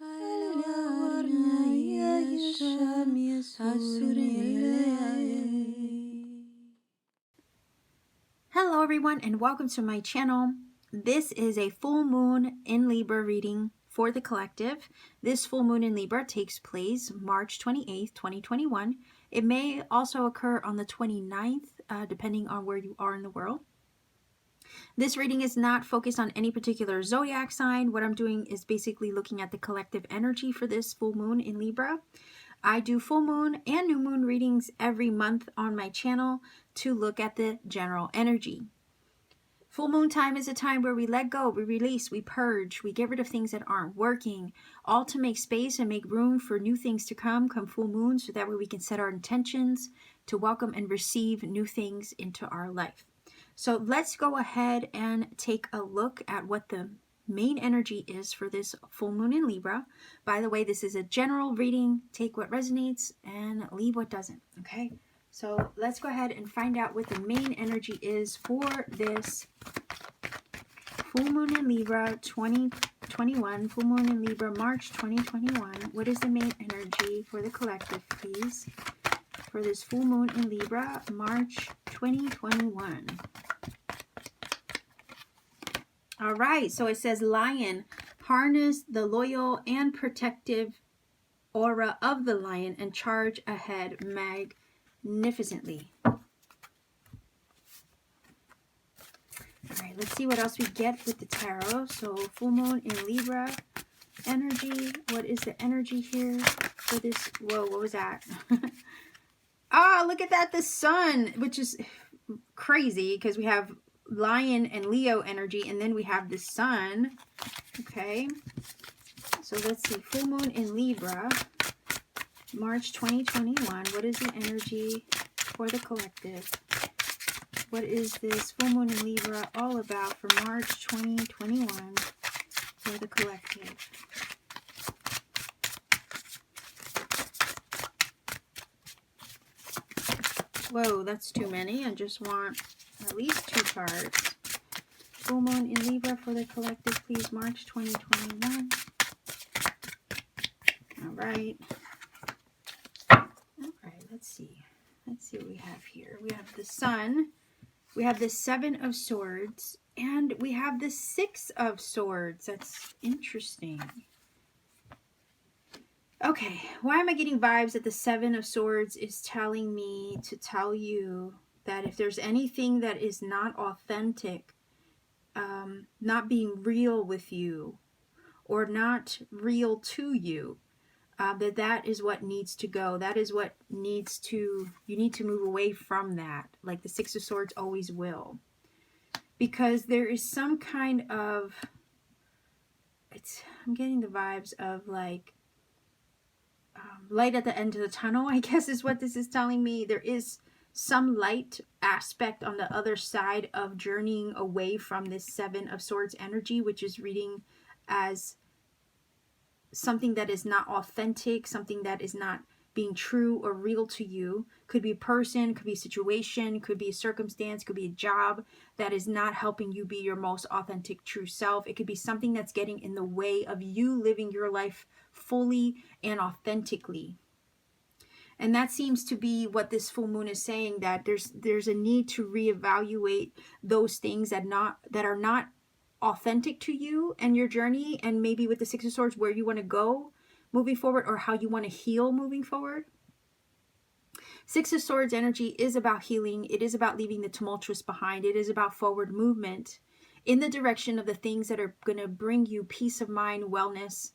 Hello everyone and welcome to my channel. This is a full moon in Libra reading for the collective. This full moon in Libra takes place March 28th, 2021. It may also occur on the 29th, depending on where you are in the world. This reading is not focused on any particular zodiac sign. What I'm doing is basically looking at the collective energy for this full moon in Libra. I do full moon and new moon readings every month on my channel to look at the general energy. Full moon time is a time where we let go, we release, we purge, we get rid of things that aren't working, all to make space and make room for new things to come full moon, so that way we can set our intentions to welcome and receive new things into our life. So let's go ahead and take a look at what the main energy is for this full moon in Libra. By the way, this is a general reading. Take what resonates and leave what doesn't. Okay, so let's go ahead and find out what the main energy is for this full moon in Libra 2021, full moon in Libra March 2021. What is the main energy for the collective, please, for this full moon in Libra March 2021? All right, so it says lion, harness the loyal and protective aura of the lion and charge ahead magnificently. All right, let's see what else we get with the tarot. So full moon in Libra energy. What is the energy here for this? Whoa, what was that? Ah, look at that, the sun, which is crazy because we have Lion and Leo energy, and then we have the sun. Okay, so let's see, full moon in Libra March 2021. What is the energy for the collective? What is this full moon in Libra all about for March 2021 for the collective? Whoa, that's too many. I just want at least 2 cards. Full moon in Libra for the collective, please, March 2021. All right. All right, let's see. Let's see what we have here. We have the sun. We have the 7 of Swords. And we have the 6 of Swords. That's interesting. Okay, why am I getting vibes that the 7 of Swords is telling me to tell you that if there's anything that is not authentic, not being real with you, or not real to you, that is what needs to go. That is what needs to, you need to move away from that, like the 6 of Swords always will. Because there is some kind of, I'm getting the vibes of like, light at the end of the tunnel, I guess is what this is telling me. There is some light aspect on the other side of journeying away from this 7 of Swords energy, which is reading as something that is not authentic, something that is not being true or real to you. Could be a person, could be a situation, could be a circumstance, could be a job that is not helping you be your most authentic, true self. It could be something that's getting in the way of you living your life fully and authentically. And that seems to be what this full moon is saying, that there's a need to reevaluate those things that are not authentic to you and your journey, and maybe with the 6 of Swords where you want to go moving forward, or how you want to heal moving forward. 6 of Swords energy is about healing. It is about leaving the tumultuous behind. It is about forward movement in the direction of the things that are going to bring you peace of mind, wellness,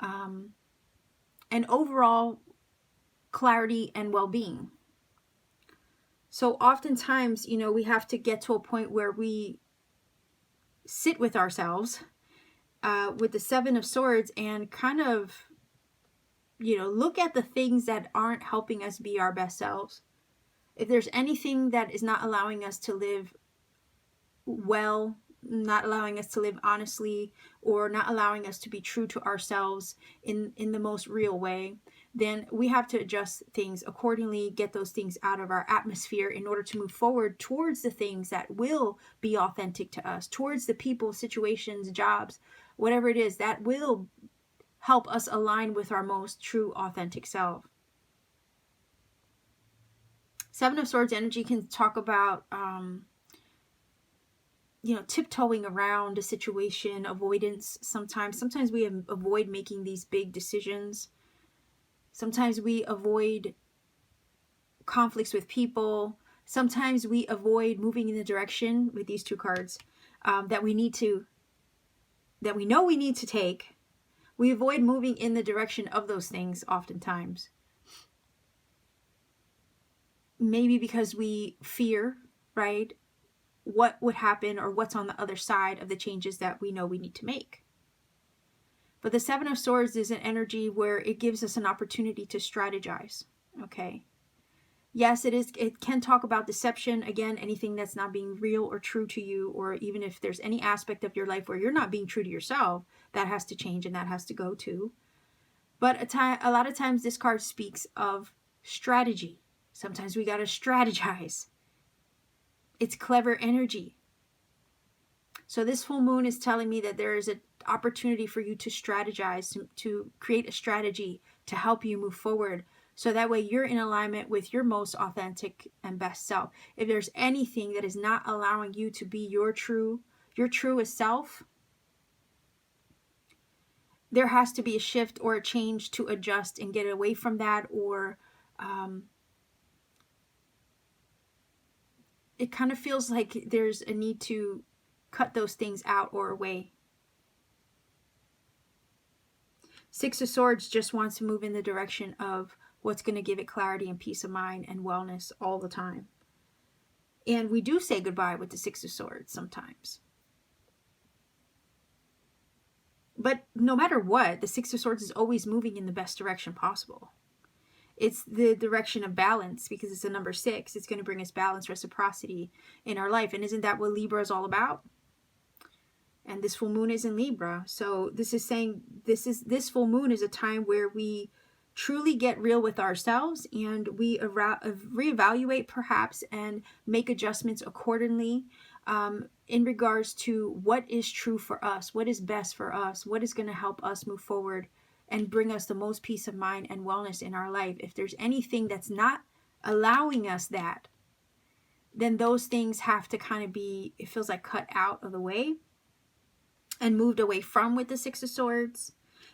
and overall clarity and well-being. So oftentimes, you know, we have to get to a point where we sit with ourselves with the 7 of Swords and kind of, you know, look at the things that aren't helping us be our best selves. If there's anything that is not allowing us to live well, not allowing us to live honestly, or not allowing us to be true to ourselves in the most real way, then we have to adjust things accordingly, get those things out of our atmosphere in order to move forward towards the things that will be authentic to us, towards the people, situations, jobs, whatever it is that will help us align with our most true, authentic self. Seven of Swords energy can talk about, tiptoeing around a situation, avoidance sometimes. Sometimes we avoid making these big decisions. Sometimes we avoid conflicts with people. Sometimes we avoid moving in the direction with these two cards that we know we need to take. We avoid moving in the direction of those things oftentimes. Maybe because we fear, right, what would happen or what's on the other side of the changes that we know we need to make. But the Seven of Swords is an energy where it gives us an opportunity to strategize, okay? Yes, it can talk about deception. Again, anything that's not being real or true to you, or even if there's any aspect of your life where you're not being true to yourself, that has to change and that has to go too. But a lot of times this card speaks of strategy. Sometimes we got to strategize. It's clever energy. So this full moon is telling me that there is an opportunity for you to strategize, to create a strategy to help you move forward. So that way you're in alignment with your most authentic and best self. If there's anything that is not allowing you to be your truest self, there has to be a shift or a change to adjust and get away from that, or it kind of feels like there's a need to cut those things out or away. Six of Swords just wants to move in the direction of what's going to give it clarity and peace of mind and wellness all the time. And we do say goodbye with the Six of Swords sometimes. But no matter what, the Six of Swords is always moving in the best direction possible. It's the direction of balance, because it's a number 6. It's going to bring us balance, reciprocity in our life. And isn't that what Libra is all about? And this full moon is in Libra. So this is saying this full moon is a time where we truly get real with ourselves, and we reevaluate perhaps and make adjustments accordingly in regards to what is true for us, what is best for us, what is going to help us move forward and bring us the most peace of mind and wellness in our life. If there's anything that's not allowing us that, then those things have to kind of be, it feels like, cut out of the way and moved away from with the Six of Swords.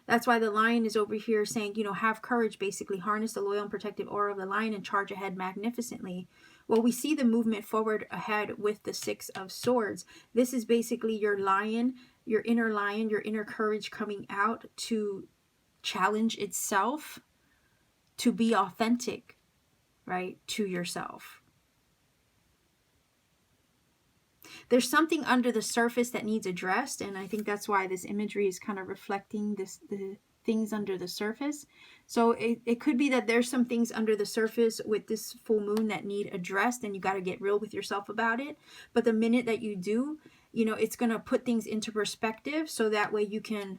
That's why the Lion is over here saying, have courage, basically. Harness the loyal and protective aura of the Lion and charge ahead magnificently. Well, we see the movement forward ahead with the Six of Swords. This is basically your lion, your inner courage coming out to challenge itself, to be authentic, right, to yourself. There's something under the surface that needs addressed, and I think that's why this imagery is kind of reflecting the things under the surface. So it could be that there's some things under the surface with this full moon that need addressed, and you got to get real with yourself about it. But the minute that you do, it's going to put things into perspective, so that way you can,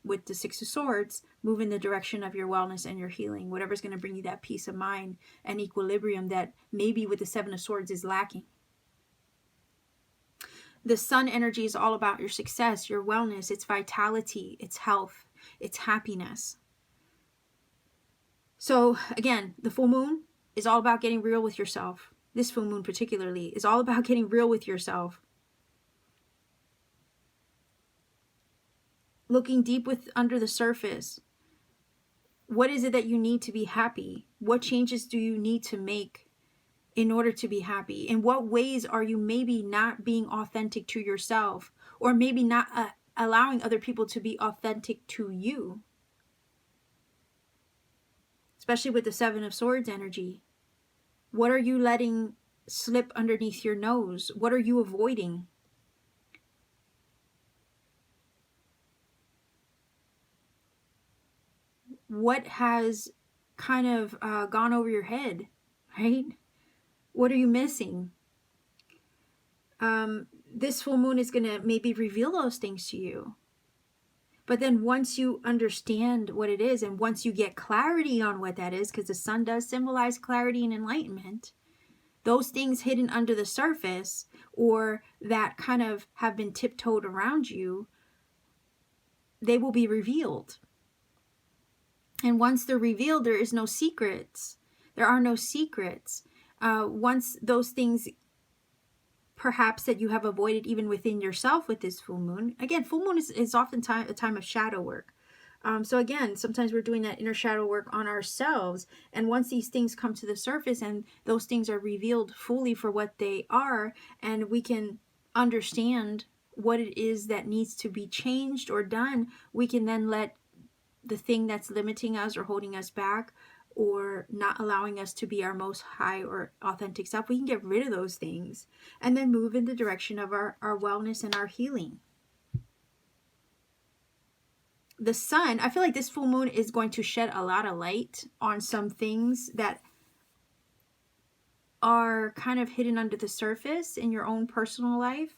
with the Six of Swords, move in the direction of your wellness and your healing, whatever's going to bring you that peace of mind and equilibrium that maybe with the Seven of Swords is lacking. The Sun energy is all about your success, your wellness, its vitality, its health, its happiness. So again, the full moon is all about getting real with yourself. This full moon particularly is all about getting real with yourself. Looking deep under the surface. What is it that you need to be happy? What changes do you need to make in order to be happy? In what ways are you maybe not being authentic to yourself, or maybe not allowing other people to be authentic to you? Especially with the Seven of Swords energy. What are you letting slip underneath your nose? What are you avoiding? What has kind of gone over your head, right? What are you missing? This full moon is going to maybe reveal those things to you. But then once you understand what it is, and once you get clarity on what that is, because the sun does symbolize clarity and enlightenment, those things hidden under the surface, or that kind of have been tiptoed around you, they will be revealed. And once they're revealed, there is no secrets. There are no secrets. Once those things perhaps that you have avoided even within yourself with this full moon. Again, full moon is oftentimes a time of shadow work. So again, sometimes we're doing that inner shadow work on ourselves. And once these things come to the surface and those things are revealed fully for what they are, and we can understand what it is that needs to be changed or done, we can then let the thing that's limiting us or holding us back or not allowing us to be our most high or authentic self, we can get rid of those things and then move in the direction of our wellness and our healing. The sun, I feel like this full moon is going to shed a lot of light on some things that are kind of hidden under the surface in your own personal life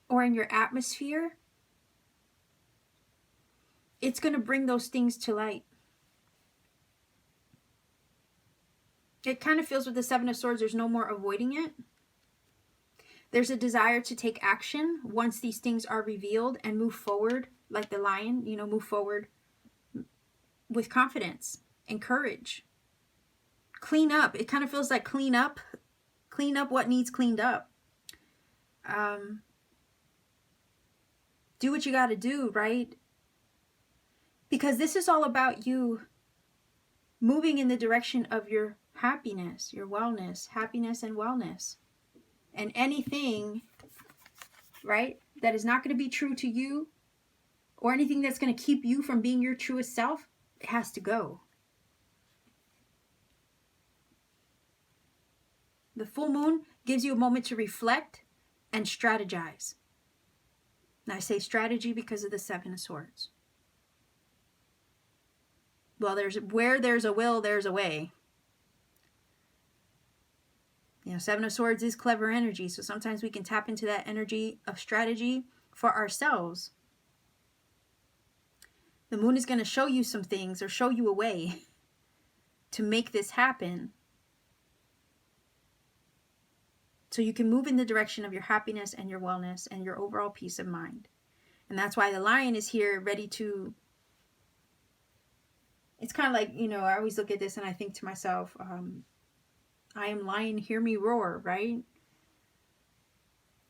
or in your atmosphere. It's going to bring those things to light. It kind of feels with the Seven of Swords, there's no more avoiding it. There's a desire to take action once these things are revealed and move forward like the lion, move forward with confidence and courage. Clean up. It kind of feels like clean up what needs cleaned up. Do what you got to do, right? Because this is all about you moving in the direction of your happiness, your wellness, happiness and wellness. And anything, right, that is not going to be true to you or anything that's going to keep you from being your truest self, it has to go. The full moon gives you a moment to reflect and strategize. And I say strategy because of the Seven of Swords. Well, where there's a will, there's a way. Seven of Swords is clever energy, so sometimes we can tap into that energy of strategy for ourselves. The moon is going to show you some things or show you a way to make this happen so you can move in the direction of your happiness and your wellness and your overall peace of mind. And that's why the lion is here ready to... It's kind of like, I always look at this and I think to myself, I am lion, hear me roar, right?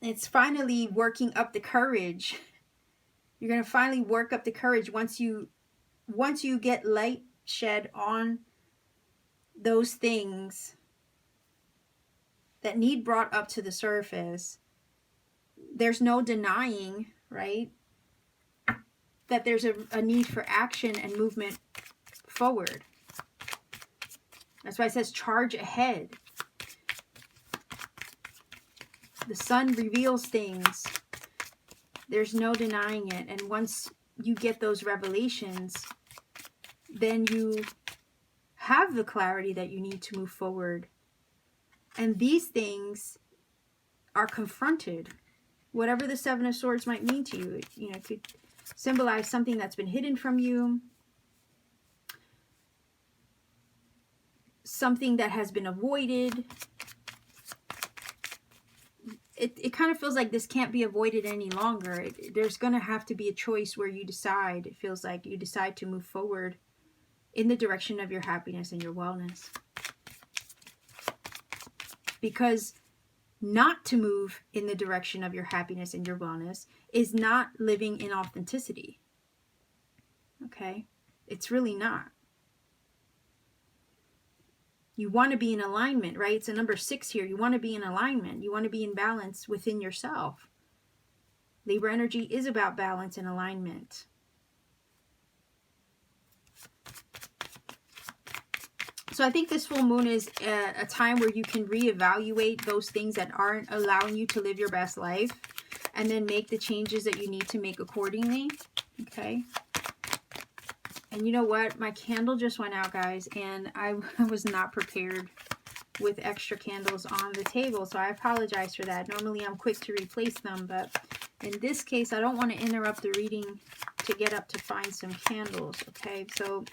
It's finally working up the courage. You're going to finally work up the courage once you get light shed on those things that need brought up to the surface. There's no denying, right, that there's a need for action and movement forward. That's why it says charge ahead. The sun reveals things. There's no denying it. And once you get those revelations, then you have the clarity that you need to move forward. And these things are confronted. Whatever the Seven of Swords might mean to you, it could symbolize something that's been hidden from you, something that has been avoided. It kind of feels like this can't be avoided any longer. There's going to have to be a choice where you decide. It feels like you decide to move forward in the direction of your happiness and your wellness. Because not to move in the direction of your happiness and your wellness is not living in authenticity. Okay? It's really not. You want to be in alignment, right? It's a number 6 here. You want to be in alignment. You want to be in balance within yourself. Libra energy is about balance and alignment. So I think this full moon is a time where you can reevaluate those things that aren't allowing you to live your best life and then make the changes that you need to make accordingly. Okay? And you know what? My candle just went out, guys, and I was not prepared with extra candles on the table, so I apologize for that. Normally I'm quick to replace them, but in this case, I don't want to interrupt the reading to get up to find some candles, okay? So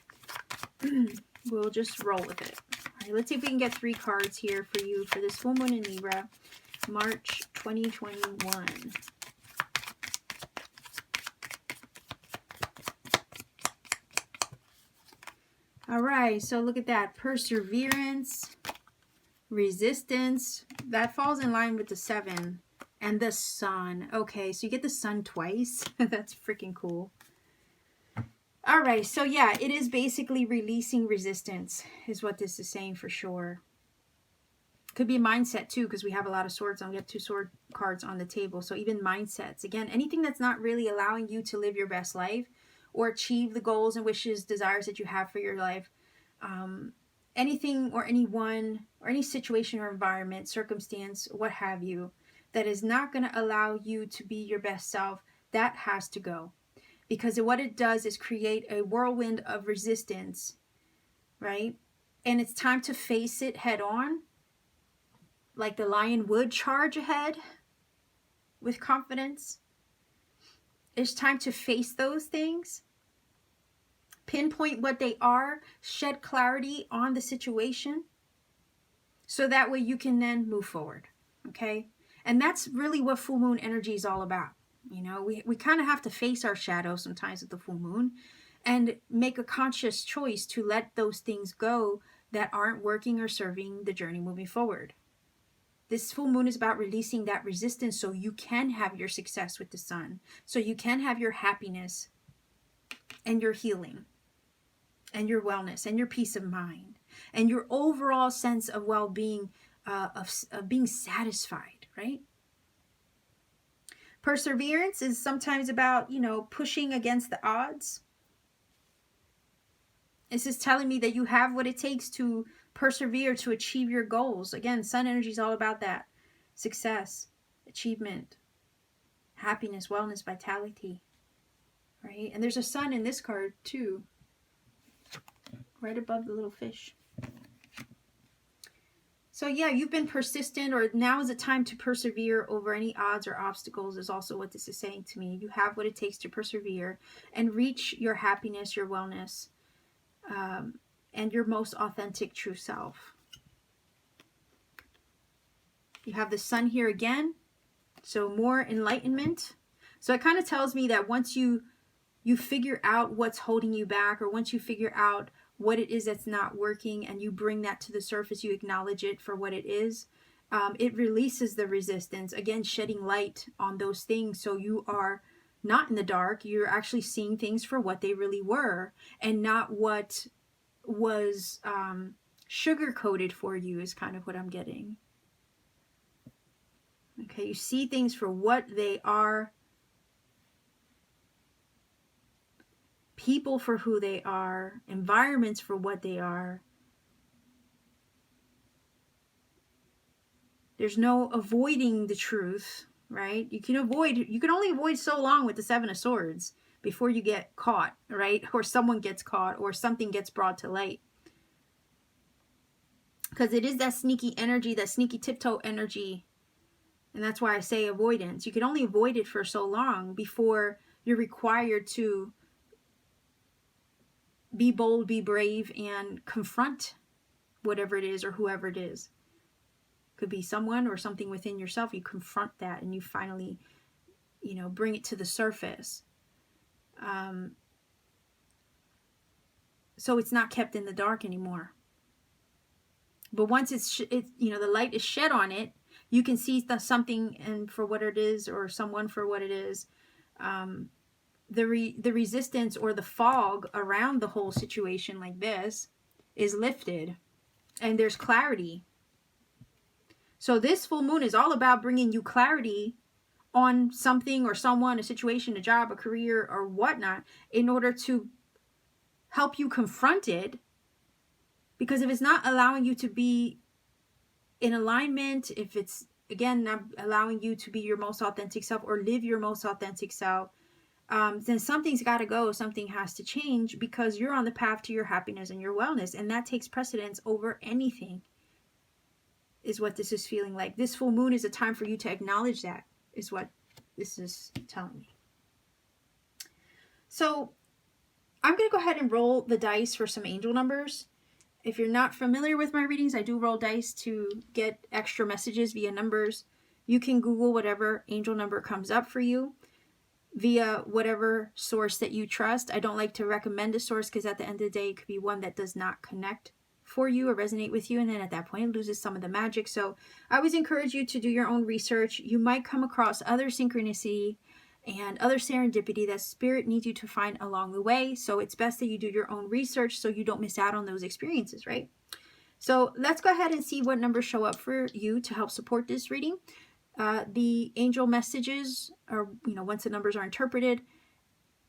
we'll just roll with it. All right, let's see if we can get 3 cards here for you for this full moon in Libra, March 2021. right, so look at that. Perseverance, resistance. That falls in line with the 7. And the Sun. Okay, so you get the Sun twice. That's freaking cool. All right, so yeah, it is basically releasing resistance is what this is saying for sure. Could be mindset too, because we have a lot of swords on. We have 2 sword cards on the table. So even mindsets. Again, anything that's not really allowing you to live your best life or achieve the goals and wishes, desires that you have for your life. Anything or anyone or any situation or environment, circumstance, what have you, that is not going to allow you to be your best self, that has to go. Because what it does is create a whirlwind of resistance, right? And it's time to face it head on, like the lion would charge ahead with confidence. It's time to face those things, pinpoint what they are, shed clarity on the situation, so that way you can then move forward, okay? And that's really what full moon energy is all about. You know, we kind of have to face our shadow sometimes at the full moon and make a conscious choice to let those things go that aren't working or serving the journey moving forward. This full moon is about releasing that resistance so you can have your success with the Sun, so you can have your happiness and your healing and your wellness and your peace of mind and your overall sense of well-being, of being satisfied, right? Perseverance is sometimes about, you know, pushing against the odds. This is telling me that you have what it takes to persevere, to achieve your goals. Again, Sun energy is all about that. Success, achievement, happiness, wellness, vitality, right? And there's a Sun in this card too, right above the little fish. So yeah, you've been persistent, or now is the time to persevere over any odds or obstacles is also what this is saying to me. You have what it takes to persevere and reach your happiness, your wellness, and your most authentic true self. You have the Sun here again, so more enlightenment. So it kind of tells me that once you figure out what's holding you back, or once you figure out what it is that's not working and you bring that to the surface, you acknowledge it for what it is, it releases the resistance, again shedding light on those things, so you are not in the dark. You're actually seeing things for what they really were and not what was sugar coated for you, is kind of what I'm getting. Okay, you see things for what they are, people for who they are, environments for what they are. There's no avoiding the truth, right? You can only avoid so long with the 7 of Swords before you get caught, right? Or someone gets caught, or something gets brought to light. Because it is that sneaky energy, that sneaky tiptoe energy. And that's why I say avoidance. You can only avoid it for so long before you're required to be bold, be brave, and confront whatever it is or whoever it is. Could be someone or something within yourself. You confront that and you finally, you know, bring it to the surface. So it's not kept in the dark anymore. But once it's you know, the light is shed on it, you can see something and for what it is, or someone for what it is. The resistance or the fog around the whole situation like this is lifted, and there's clarity. So this full moon is all about bringing you clarity on something or someone, a situation, a job, a career, or whatnot, in order to help you confront it. Because if it's not allowing you to be in alignment, if it's, again, not allowing you to be your most authentic self or live your most authentic self, then something's got to go. Something has to change, because you're on the path to your happiness and your wellness. And that takes precedence over anything, is what this is feeling like. This full moon is a time for you to acknowledge that, is what this is telling me. So I'm going to go ahead and roll the dice for some angel numbers. If you're not familiar with my readings, I do roll dice to get extra messages via numbers. You can Google whatever angel number comes up for you. via whatever source that you trust. I don't like to recommend a source because at the end of the day, it could be one that does not connect for you or resonate with you. And then at that point, it loses some of the magic. So I always encourage you to do your own research. You might come across other synchronicity and other serendipity that spirit needs you to find along the way. So it's best that you do your own research so you don't miss out on those experiences, right? So let's go ahead and see what numbers show up for you to help support this reading. The angel messages are, once the numbers are interpreted,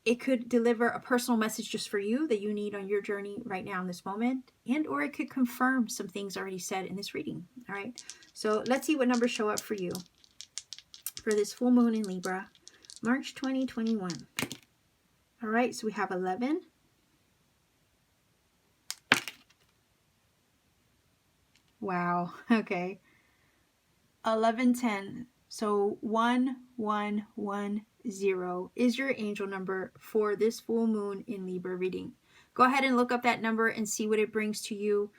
it could deliver a personal message just for you that you need on your journey right now in this moment, and or it could confirm some things already said in this reading. All right, so let's see what numbers show up for you for this full moon in Libra, March 2021. All right, so we have 11, wow, okay, 1110. So 1110 is your angel number for this full moon in Libra reading. Go ahead and look up that number and see what it brings to you.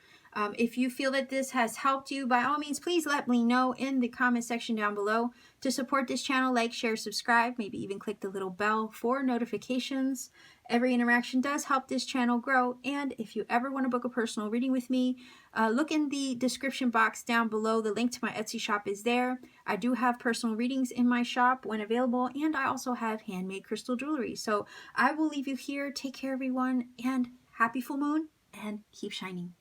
If you feel that this has helped you, by all means, please let me know in the comment section down below. To support this channel, like, share, subscribe, maybe even click the little bell for notifications. Every interaction does help this channel grow. And if you ever want to book a personal reading with me, look in the description box down below. The link to my Etsy shop is there. I do have personal readings in my shop when available, and I also have handmade crystal jewelry. So I will leave you here. Take care, everyone, and happy full moon, and keep shining.